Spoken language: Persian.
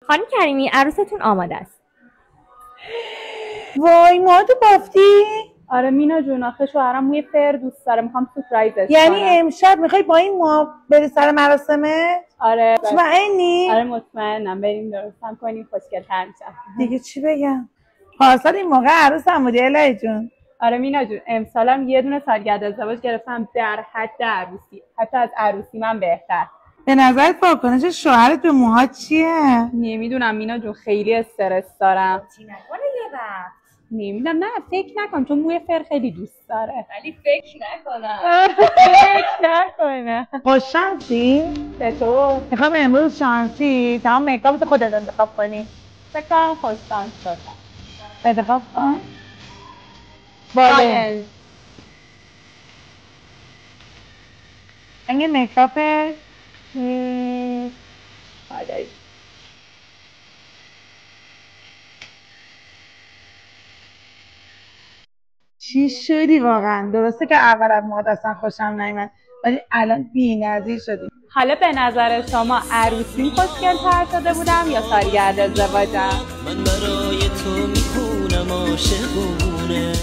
خانم کریمی عروستون آماده است. وای موهاتو بافتی؟ آره مینا جون، آخه شوهرم موی فر دوست داره، میخوام سورپرایزش یعنی کنم. امشب میخوای با این موها بری سر مراسمت؟ آره مطمئنی؟ آره مطمئنم، بریم درستم کنیم خوشگل‌تر میشم. دیگه چی بگم؟ پارسال این موقع عروسم بودی الهی جون. آره مینا جون، امسالم یه دونه سالگرد ازدواج گرفتم در حد عروسی، حتی از عروسی من بهتر. به نظرت واکنش شوهرت به موهات چیه؟ نمیدونم مینا جون، خیلی استرس دارم. چی نکنه یه وقت. نمیدونم، نه فکر نکنم، چون موی فر خیلی دوست داره. ولی فکر نکنم. فکر نکنه. خوششانسی؟ چطور؟ میخوام امروز شانسی تمام میکاپت خودت انتخاب کنی. فکر کنم خوششانس شدم. انتخاب کن. باله. رنگ میکاپت آره. چی شدی واقعا؟ درسته که اول از موهات اصلا خوشم نیومد ولی الان بی‌نظیر شدی. حالا به نظر شما عروسیم خوشگل‌تر شده بودم یا سالگرد ازدواجم؟ من برای تو میخونم عاشقونه.